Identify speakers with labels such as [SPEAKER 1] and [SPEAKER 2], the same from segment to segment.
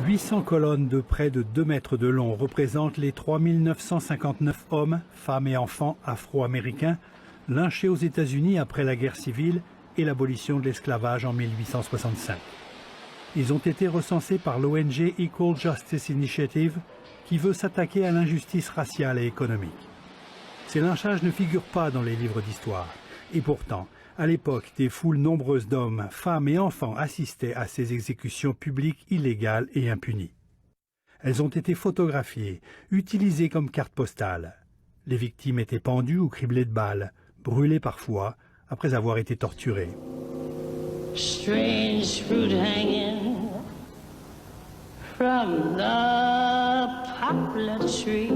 [SPEAKER 1] 800 colonnes de près de 2 mètres de long représentent les 3959 hommes, femmes et enfants afro-américains lynchés aux États-Unis après la guerre civile et l'abolition de l'esclavage en 1865. Ils ont été recensés par l'ONG Equal Justice Initiative qui veut s'attaquer à l'injustice raciale et économique. Ces lynchages ne figurent pas dans les livres d'histoire. Et pourtant, à l'époque, des foules nombreuses d'hommes, femmes et enfants assistaient à ces exécutions publiques illégales et impunies. Elles ont été photographiées, utilisées comme cartes postales. Les victimes étaient pendues ou criblées de balles, brûlées parfois, après avoir été torturées. Strange fruit hanging from the poplar trees.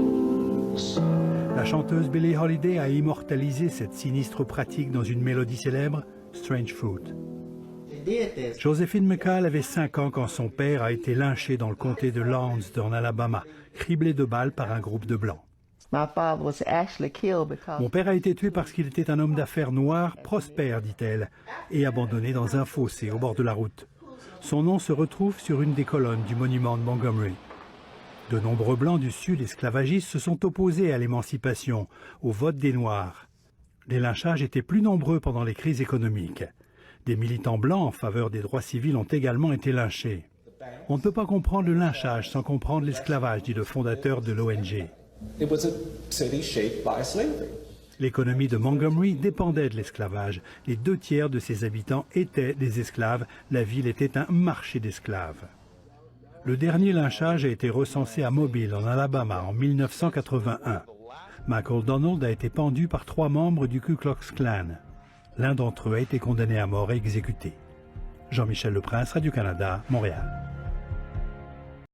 [SPEAKER 1] La chanteuse Billie Holiday a immortalisé cette sinistre pratique dans une mélodie célèbre, Strange Fruit. Josephine McCall avait 5 ans quand son père a été lynché dans le comté de Laurens, en Alabama, criblé de balles par un groupe de Blancs. Mon père a été tué parce qu'il était un homme d'affaires noir, prospère, dit-elle, et abandonné dans un fossé au bord de la route. Son nom se retrouve sur une des colonnes du monument de Montgomery. De nombreux Blancs du Sud esclavagistes se sont opposés à l'émancipation, au vote des Noirs. Les lynchages étaient plus nombreux pendant les crises économiques. Des militants blancs en faveur des droits civils ont également été lynchés. On ne peut pas comprendre le lynchage sans comprendre l'esclavage, dit le fondateur de l'ONG. L'économie de Montgomery dépendait de l'esclavage. Les 2/3 de ses habitants étaient des esclaves. La ville était un marché d'esclaves. Le dernier lynchage a été recensé à Mobile, en Alabama, en 1981. McDonald a été pendu par 3 membres du Ku Klux Klan. L'un d'entre eux a été condamné à mort et exécuté. Jean-Michel Leprince, Radio-Canada, Montréal.